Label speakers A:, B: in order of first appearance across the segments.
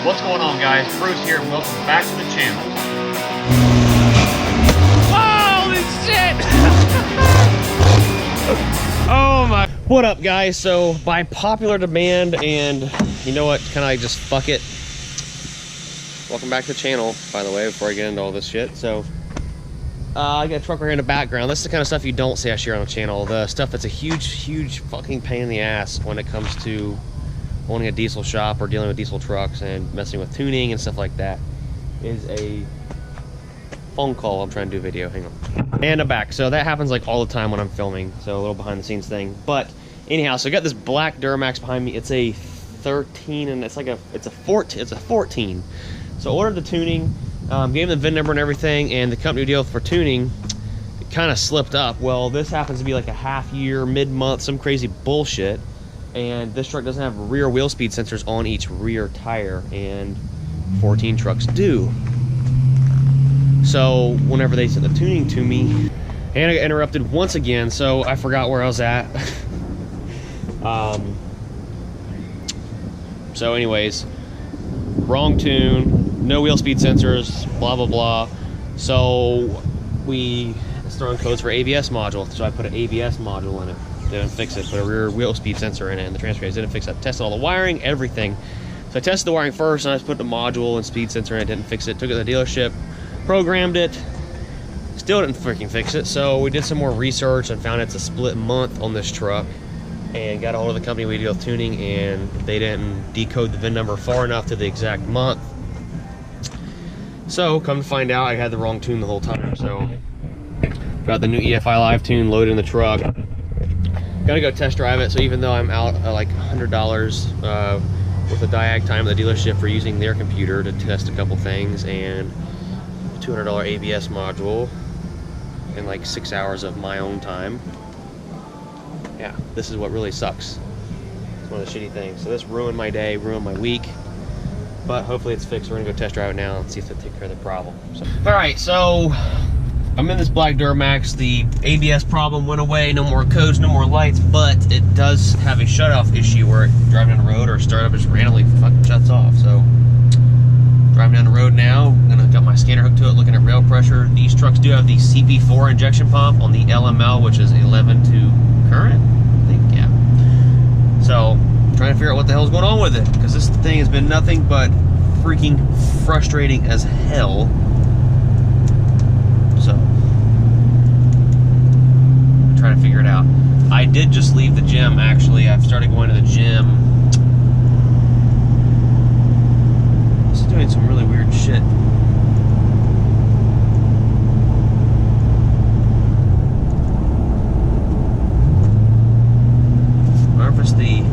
A: What's going on, guys? Bruce here, and welcome back to the channel.
B: Holy shit! Oh my.
A: What up, guys? So, by popular demand, and you know what, kind of like just fuck it. Welcome back to the channel, by the way, before I get into all this shit. So, I got a truck right here in the background. This is the kind of stuff you don't see I share on the channel. The stuff that's a huge fucking pain in the ass when it comes to owning a diesel shop or dealing with diesel trucks and messing with tuning and stuff like that is a phone call. I'm trying to do a video, hang on. And I'm back. So that happens like all the time when I'm filming, so a little behind the scenes thing. But anyhow, so I got this black Duramax behind me. It's a 13 and it's a 14. So I ordered the tuning, gave them the VIN number and everything, and the company deal for tuning kind of slipped up. Well, this happens to be like a half year, mid-month, some crazy bullshit. And this truck doesn't have rear wheel speed sensors on each rear tire, and 14 trucks do. So whenever they sent the tuning to me, and I got interrupted once again, so I forgot where I was at. So anyways, wrong tune, no wheel speed sensors, blah blah blah. So we throwing codes for ABS module, so I put an ABS module in it. Didn't fix it. Put a rear wheel speed sensor in it, and the transfer case didn't fix it. Tested all the wiring, everything. So I tested the wiring first, and I just put the module and speed sensor in it. Didn't fix it. Took it to the dealership, programmed it. Still didn't freaking fix it. So we did some more research and found it's a split month on this truck, and got a hold of the company we deal with tuning, and they didn't decode the VIN number far enough to the exact month. So come to find out, I had the wrong tune the whole time. So got the new EFI Live tune loaded in the truck. Gotta go test drive it. So even though I'm out like $100 with a diag time at the dealership for using their computer to test a couple things, and a $200 ABS module, and like 6 hours of my own time. Yeah, this is what really sucks. It's one of the shitty things. So this ruined my day, ruined my week. But hopefully it's fixed. We're gonna go test drive it now and see if they take care of the problem. So, all right, so I'm in this black Duramax. The ABS problem went away. No more codes, no more lights, but it does have a shutoff issue where driving down the road or startup just randomly fucking shuts off. So driving down the road now, I'm gonna got my scanner hooked to it, looking at rail pressure. These trucks do have the CP4 injection pump on the LML, which is 11 to current, I think, yeah. So trying to figure out what the hell's going on with it, because this thing has been nothing but freaking frustrating as hell. So, I'm trying to figure it out. I did just leave the gym, actually. I've started going to the gym. This is doing some really weird shit. I wonder if it's the...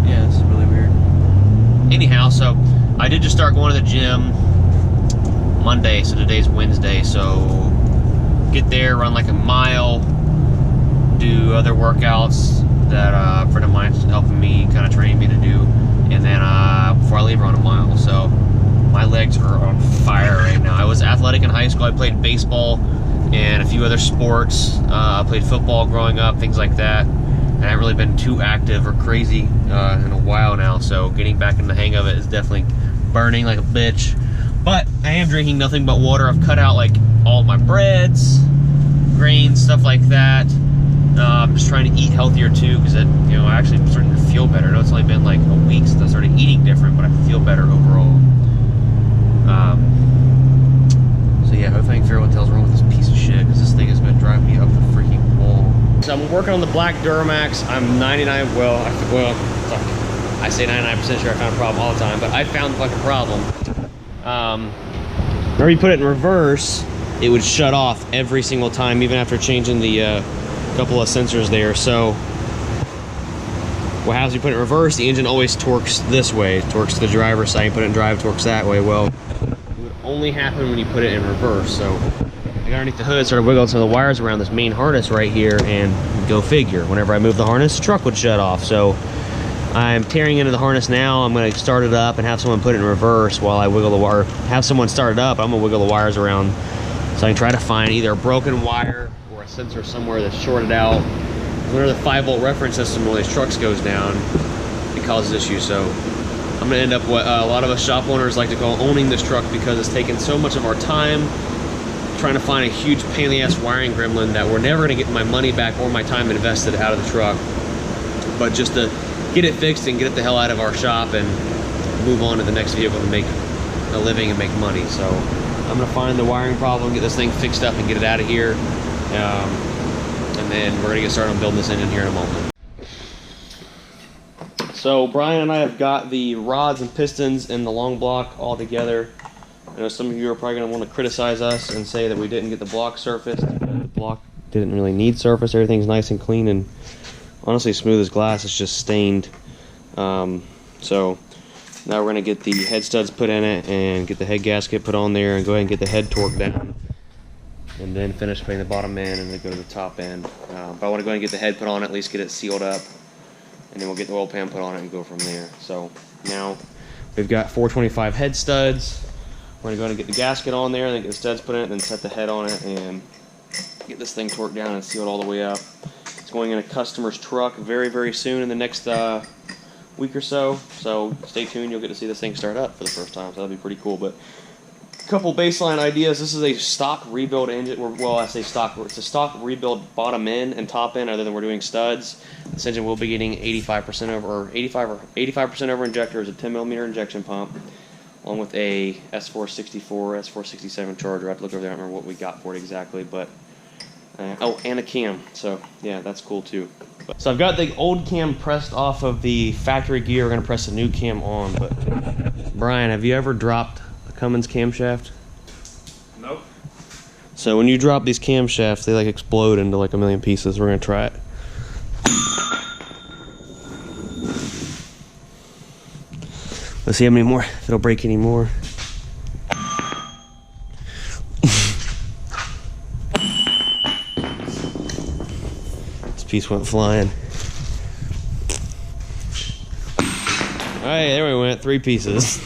A: Yeah, this is really weird. Anyhow, so I did just start going to the gym Monday, so today's Wednesday. So get there, run like a mile, do other workouts that a friend of mine's helping me, kind of training me to do, and then before I leave, run a mile. So my legs are on fire right now. I was athletic in high school. I played baseball and a few other sports. I played football growing up, things like that. And I haven't really been too active or crazy in a while now, so getting back in the hang of it is definitely burning like a bitch. But I am drinking nothing but water. I've cut out like all my breads, grains, stuff like that. I'm just trying to eat healthier too, because I actually am starting to feel better. I know it's only been like a week since I started eating different, but I feel better overall. So yeah, hopefully I can figure out what the hell's wrong with this piece of shit, because this thing has been driving me up the freaking wall. So I'm working on the black Duramax. I'm 99, I say 99% sure I found a problem all the time, but I found the fucking problem. Whenever you put it in reverse, it would shut off every single time, even after changing the couple of sensors there. So what happens when you put it in reverse, the engine always torques this way. It torques to the driver's side. You put it in drive, it torques that way. Well, it would only happen when you put it in reverse. So I got underneath the hood, started wiggling some of the wires around this main harness right here, and go figure, whenever I move the harness, the truck would shut off. So I'm tearing into the harness now. I'm going to start it up and have someone put it in reverse while I wiggle the wire. Have someone start it up. I'm going to wiggle the wires around so I can try to find either a broken wire or a sensor somewhere that's shorted out whenever the 5-volt reference system on these trucks goes down, it causes issues. So I'm gonna end up what a lot of us shop owners like to call owning this truck, because it's taken so much of our time trying to find a huge pain in the ass wiring gremlin that we're never gonna get my money back or my time invested out of the truck. But just to get it fixed and get it the hell out of our shop and move on to the next vehicle to make a living and make money. So I'm gonna find the wiring problem, get this thing fixed up and get it out of here. And then we're gonna get started on building this engine here in a moment. So Brian and I have got the rods and pistons and the long block all together. I know some of you are probably gonna want to criticize us and say that we didn't get the block surfaced. The block didn't really need surface. Everything's nice and clean and honestly smooth as glass. It's just stained. So now we're gonna get the head studs put in it and get the head gasket put on there and go ahead and get the head torqued down. And then finish putting the bottom end and then go to the top end. But I want to go ahead and get the head put on, at least get it sealed up. And then we'll get the oil pan put on it and go from there. So now we've got 425 head studs. We're going to go ahead and get the gasket on there, and then get the studs put in it, and then set the head on it, and get this thing torqued down and sealed all the way up. It's going in a customer's truck very, very soon in the next week or so. So stay tuned. You'll get to see this thing start up for the first time. So that'll be pretty cool. But a couple baseline ideas. This is a stock rebuild engine. Well, I say stock. It's a stock rebuild bottom end and top end, other than we're doing studs. This engine will be getting 85% over, or 85% over injector is a 10mm injection pump, along with a S464, S467 Charger. I have to look over there. I don't remember what we got for it exactly, but oh, and a cam. So yeah, that's cool too. So I've got the old cam pressed off of the factory gear. We're gonna press the new cam on. But Brian, have you ever dropped a Cummins camshaft?
B: Nope.
A: So when you drop these camshafts, they like explode into like a million pieces. We're gonna try it. Let's see how many more, if it'll break any more. This piece went flying. Alright, there we went, 3 pieces.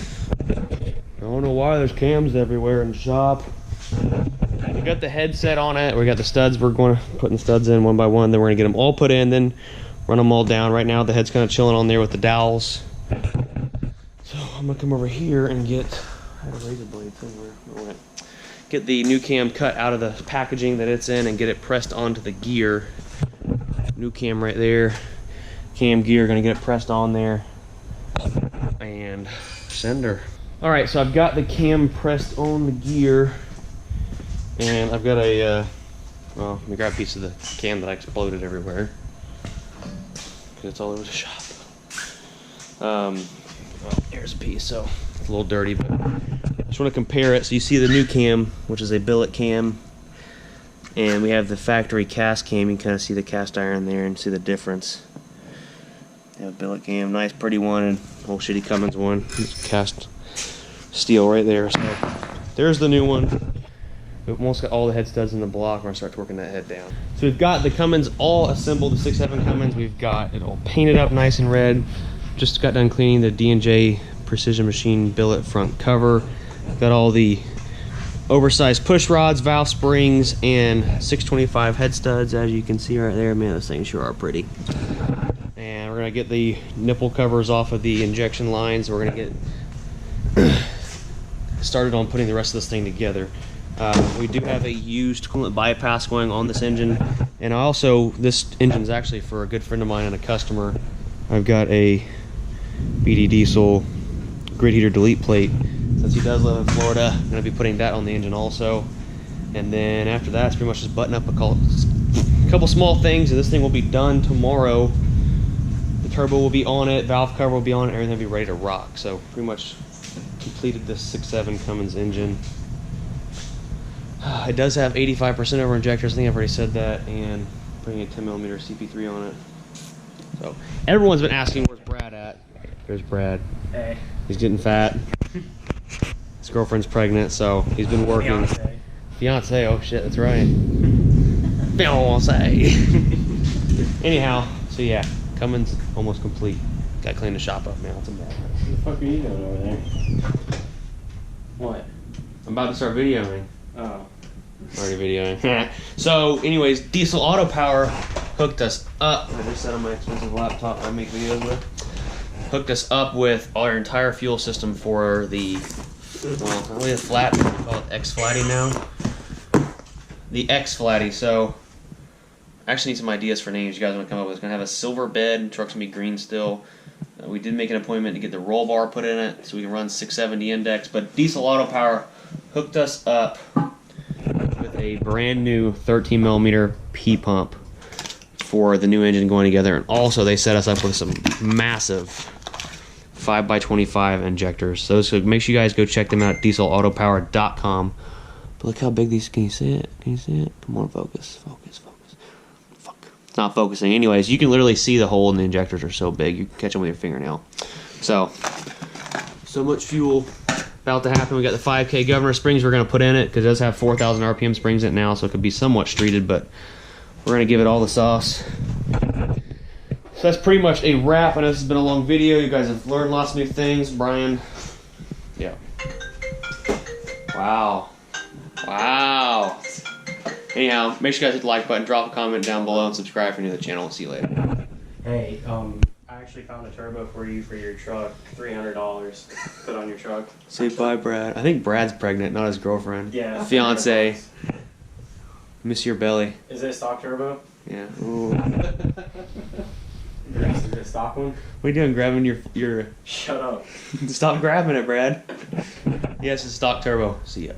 A: I don't know why there's cams everywhere in the shop. We got the headset on it, we got the studs, we're going to put the studs in one by one, then we're going to get them all put in, then run them all down. Right now the head's kind of chilling on there with the dowels. So I'm gonna come over here and get, I had a razor blade somewhere. Get the new cam cut out of the packaging that it's in and get it pressed onto the gear. New cam right there. Cam gear, gonna get it pressed on there. And send her. Alright, so I've got the cam pressed on the gear. And I've got a, well, let me grab a piece of the cam that I exploded everywhere. Because it's all over the shop. Well, there's a piece, so it's a little dirty, but I just want to compare it. So you see the new cam, which is a billet cam, and we have the factory cast cam. You can kind of see the cast iron there and see the difference. We have a billet cam, nice pretty one, and old shitty Cummins one. It's cast steel right there. So there's the new one. We've almost got all the head studs in the block. We're gonna start working that head down. So we've got the Cummins all assembled, the 6.7 Cummins. We've got it all painted up nice and red. Just got done cleaning the D&J Precision Machine billet front cover. Got all the oversized push rods, valve springs, and 625 head studs, as you can see right there. Man, those things sure are pretty. And we're gonna get the nipple covers off of the injection lines. We're gonna get started on putting the rest of this thing together. We do have a used coolant bypass going on this engine, and also this engine is actually for a good friend of mine and a customer. I've got a BD Diesel grid heater delete plate. Since he does live in Florida, I'm going to be putting that on the engine also. And then after that, it's pretty much just button up a couple small things, and this thing will be done tomorrow. The turbo will be on it, valve cover will be on it, everything will be ready to rock. So pretty much completed this 6.7 Cummins engine. It does have 85% over injectors, I think I've already said that, and putting a 10mm CP3 on it. So everyone's been asking where's Brad at. There's Brad.
B: Hey.
A: He's getting fat. His girlfriend's pregnant, so he's been working. Fiance, oh shit, that's right. Fiance. Anyhow, so yeah, Cummins almost complete. Gotta clean the shop up, man. It's a mess.
B: What the fuck are you doing over there? What?
A: I'm about to start videoing.
B: Oh.
A: Already videoing. So anyways, diesel auto power hooked us up. I just set on my expensive laptop I make videos with. Hooked us up with our entire fuel system for the, well, not really a flat, we call it X-Flatty now. The X-Flatty. So I actually need some ideas for names you guys want to come up with. It's going to have a silver bed, truck's going to be green still. We did make an appointment to get the roll bar put in it so we can run 670 index, but Diesel Auto Power hooked us up with a brand new 13 millimeter P pump for the new engine going together, and also they set us up with some massive 5x25 injectors. So make sure you guys go check them out at dieselautopower.com. But look how big these, can you see it? Can you see it? Come on, focus. Fuck. It's not focusing. Anyways, you can literally see the hole in the injectors are so big, you can catch them with your fingernail. So much fuel about to happen. We got the 5K governor springs we're going to put in it, because it does have 4,000 RPM springs in it now, so it could be somewhat streeted, but we're going to give it all the sauce. So that's pretty much a wrap. I know this has been a long video. You guys have learned lots of new things. Brian. Yeah. Wow. Anyhow, make sure you guys hit the like button, drop a comment down below, and subscribe if you're new to the channel. We'll see you later.
C: Hey, I actually found a turbo for you for your truck. $300. Put on your truck.
A: Say bye, Brad. I think Brad's pregnant, not his girlfriend.
C: Yeah.
A: Fiance. Miss your belly.
C: Is it a stock turbo?
A: Yeah. Ooh.
C: Is it a stock one?
A: What are you doing? Grabbing your...
C: Shut up.
A: Stop grabbing it, Brad. Yes, it's stock turbo. See ya.